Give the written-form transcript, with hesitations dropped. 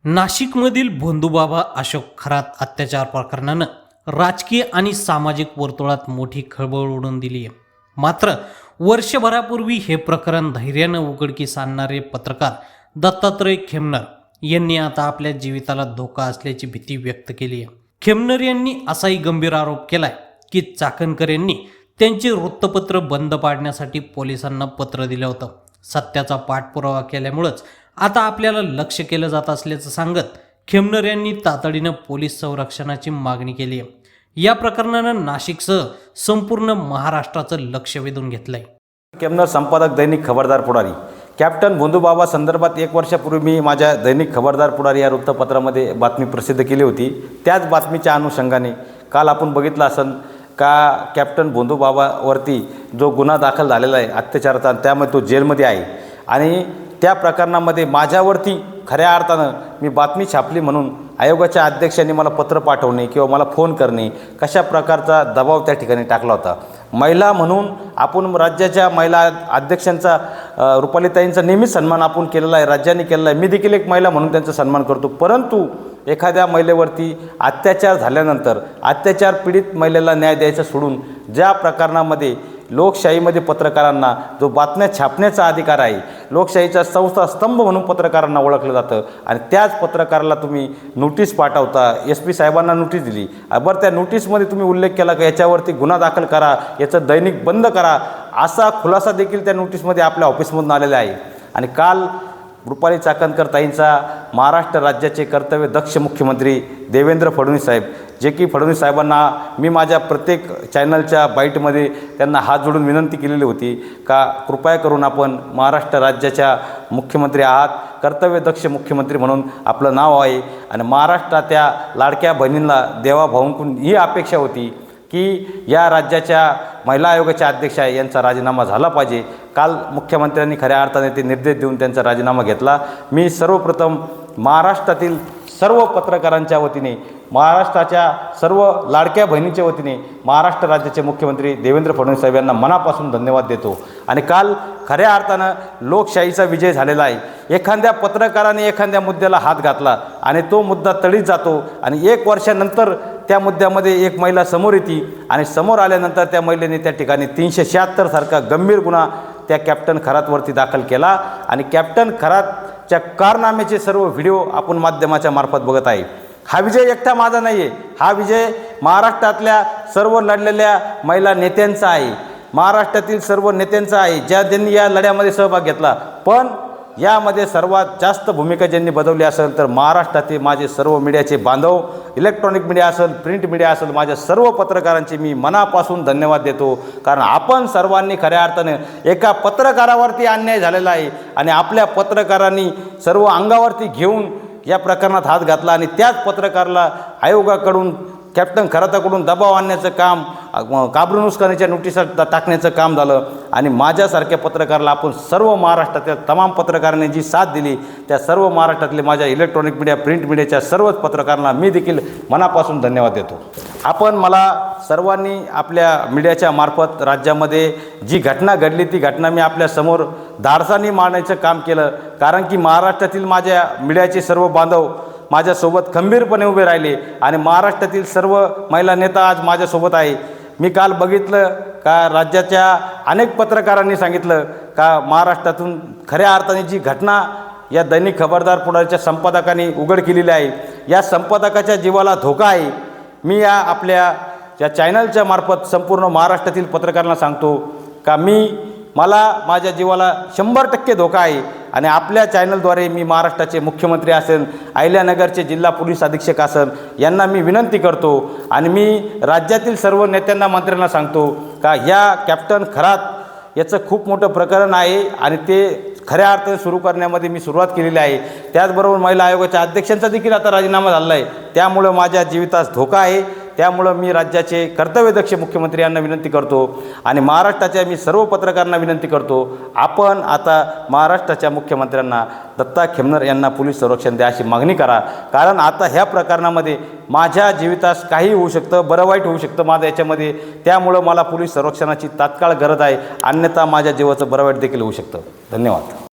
नाशिकमधील भोंदूबाबा अशोक खरात अत्याचार प्रकरणानं राजकीय आणि सामाजिक वर्तुळात मोठी खळबळ उडवून दिली आहे. मात्र वर्षभरापूर्वी हे प्रकरण धैर्यानं उघडकीस आणणारे पत्रकार दत्तात्रय खेमनर यांनी आता आपल्या जीविताला धोका असल्याची भीती व्यक्त केली आहे. खेमनर यांनी असाही गंभीर आरोप केलाय की चाकणकर यांनी त्यांचे वृत्तपत्र बंद पाडण्यासाठी पोलिसांना पत्र दिलं होतं. सत्याचा पाठपुरावा केल्यामुळेच आता आपल्याला लक्ष केलं जात असल्याचं सांगत खेमनर यांनी तातडीनं पोलीस संरक्षणाची मागणी केली आहे. या प्रकरणानं नाशिकसह संपूर्ण महाराष्ट्राचं लक्ष वेधून घेतलंय. खेमनर, संपादक, दैनिक खबरदार पुढारी. कॅप्टन भोंदूबाबा संदर्भात 1 वर्षापूर्वी मी माझ्या दैनिक खबरदार पुढारी या वृत्तपत्रामध्ये बातमी प्रसिद्ध केली होती. त्याच बातमीच्या अनुषंगाने काल आपण बघितलं असेल का कॅप्टन भोंदूबाबावरती जो गुन्हा दाखल झालेला आहे अत्याचाराचा, त्यामुळे तो जेलमध्ये आहे. आणि त्या प्रकरणामध्ये माझ्यावरती खऱ्या अर्थानं मी बातमी छापली म्हणून आयोगाच्या अध्यक्षांनी मला पत्र पाठवणे किंवा मला फोन करणे, कशा प्रकारचा दबाव त्या ठिकाणी टाकला होता. महिला म्हणून आपण राज्याच्या महिला अध्यक्षांचा रुपालीताईंचा नेहमीच सन्मान आपण केलेला आहे, राज्याने केलेला आहे. मी देखील एक महिला म्हणून त्यांचा सन्मान करतो. परंतु एखाद्या महिलेवरती अत्याचार झाल्यानंतर अत्याचार पीडित महिलेला न्याय द्यायचा सोडून ज्या प्रकरणामध्ये लोकशाहीमध्ये पत्रकारांना जो बातम्या छापण्याचा अधिकार आहे, लोकशाहीचा चौथा स्तंभ म्हणून पत्रकारांना ओळखलं जातं, आणि त्याच पत्रकाराला तुम्ही नोटीस पाठवता. SP साहेबांना नोटीस दिली. बरं, त्या नोटीसमध्ये तुम्ही उल्लेख केला की याच्यावरती गुन्हा दाखल करा, याचं दैनिक बंद करा, असा खुलासा देखील त्या नोटीसमध्ये आपल्या ऑफिसमधून आलेला आहे. आणि काल रुपाली चाकणकर ताईंचा महाराष्ट्र राज्याचे कर्तव्यदक्ष मुख्यमंत्री देवेंद्र फडणवीस साहेब, जे की फडणवीस साहेबांना मी माझ्या प्रत्येक चॅनलच्या बाईटमध्ये त्यांना हात जोडून विनंती केलेली होती का कृपया करून आपण महाराष्ट्र राज्याच्या मुख्यमंत्री आहात, कर्तव्यदक्ष मुख्यमंत्री म्हणून आपलं नाव आहे, आणि महाराष्ट्राच्या लाडक्या बहिणींना देवाभाऊंकडून ही अपेक्षा होती की या राज्याच्या महिला आयोगाच्या अध्यक्ष आहे यांचा राजीनामा झाला पाहिजे. काल मुख्यमंत्र्यांनी खऱ्या अर्थाने ते निर्देश देऊन त्यांचा राजीनामा घेतला. मी सर्वप्रथम महाराष्ट्रातील सर्व पत्रकारांच्या वतीने, महाराष्ट्राच्या सर्व लाडक्या बहिणीच्या वतीने महाराष्ट्र राज्याचे मुख्यमंत्री देवेंद्र फडणवीस साहेब यांना मनापासून धन्यवाद देतो. आणि काल खऱ्या अर्थानं लोकशाहीचा विजय झालेला आहे. एखाद्या पत्रकाराने एखाद्या मुद्द्याला हात घातला आणि तो मुद्दा तडीत जातो, आणि 1 वर्षानंतर त्या मुद्द्यामध्ये एक महिला समोर येते, आणि समोर आल्यानंतर त्या महिलेने त्या ठिकाणी 376 सारखा गंभीर गुन्हा त्या कॅप्टन खरातवरती दाखल केला. आणि कॅप्टन खरातच्या कारनाम्याचे सर्व व्हिडिओ आपण माध्यमाच्या मार्फत बघत आहे. हा विजय एकटा माझा नाही आहे, हा विजय महाराष्ट्रातल्या सर्व लढलेल्या महिला नेत्यांचा आहे, महाराष्ट्रातील सर्व नेत्यांचा आहे, ज्यांनी या लढ्यामध्ये सहभाग घेतला. पण यामध्ये सर्वात जास्त भूमिका ज्यांनी बजावली असेल तर महाराष्ट्रातील माझे सर्व मीडियाचे बांधव, इलेक्ट्रॉनिक मीडिया असेल, प्रिंट मीडिया असेल, माझ्या सर्व पत्रकारांचे मी मनापासून धन्यवाद देतो. कारण आपण सर्वांनी खऱ्या अर्थाने एका पत्रकारावरती अन्याय झालेला आहे, आणि आपल्या पत्रकारांनी सर्व अंगावरती घेऊन या प्रकरणात हात घातला, आणि त्याच पत्रकाराला आयोगाकडून कॅप्टन खराताकडून दबाव आणण्याचं काम, काबरू नुकसानीच्या नोटिसा टाकण्याचं काम झालं. आणि माझ्यासारख्या पत्रकाराला आपण सर्व महाराष्ट्रातील तमाम पत्रकारांनी जी साथ दिली, त्या सर्व महाराष्ट्रातले माझ्या इलेक्ट्रॉनिक मीडिया, प्रिंट मीडियाच्या सर्वच पत्रकारांना मी देखील मनापासून धन्यवाद देतो. आपण मला सर्वांनी आपल्या मीडियाच्या मार्फत राज्यामध्ये जी घटना घडली ती घटना मी आपल्यासमोर धाडसाने मांडण्याचं काम केलं. कारण की महाराष्ट्रातील माझ्या मीडियाचे सर्व बांधव माझ्यासोबत खंबीरपणे उभे राहिले, आणि महाराष्ट्रातील सर्व महिला नेता आज माझ्यासोबत आहे. मी काल बघितलं का राज्याच्या अनेक पत्रकारांनी सांगितलं का महाराष्ट्रातून खऱ्या अर्थाने जी घटना या दैनिक खबरदार पुढारीच्या संपादकांनी उघड केलेली आहे, या संपादकाच्या जीवाला धोका आहे. मी या आपल्या या चॅनलच्या मार्फत संपूर्ण महाराष्ट्रातील पत्रकारांना सांगतो का मला माझ्या जीवाला 100% धोका आहे, आणि आपल्या चॅनलद्वारे मी महाराष्ट्राचे मुख्यमंत्री असेल, अहिल्यानगरचे जिल्हा पोलीस अधीक्षक असेल, यांना मी विनंती करतो, आणि मी राज्यातील सर्व नेत्यांना, मंत्र्यांना सांगतो का या कॅप्टन खरात याचं खूप मोठं प्रकरण आहे, आणि ते खऱ्या अर्थाने सुरू करण्यामध्ये मी सुरुवात केलेली आहे. त्याचबरोबर महिला आयोगाच्या अध्यक्षांचा देखील आता राजीनामा झाला आहे. त्यामुळं माझ्या जीवितास धोका आहे. त्यामुळं मी राज्याचे कर्तव्यदक्ष मुख्यमंत्री यांना विनंती करतो, आणि महाराष्ट्राच्या मी सर्व पत्रकारांना विनंती करतो, आपण आता महाराष्ट्राच्या मुख्यमंत्र्यांना दत्ता खेमनर यांना पोलीस संरक्षण द्या अशी मागणी करा. कारण आता ह्या प्रकरणामध्ये माझ्या जीवितास काही होऊ शकतं, बरं वाईट होऊ शकतं माझं याच्यामध्ये. त्यामुळं मला पोलीस संरक्षणाची तात्काळ गरज आहे, अन्यथा माझ्या जीवाचं बरं वाईट देखील होऊ शकतं. धन्यवाद.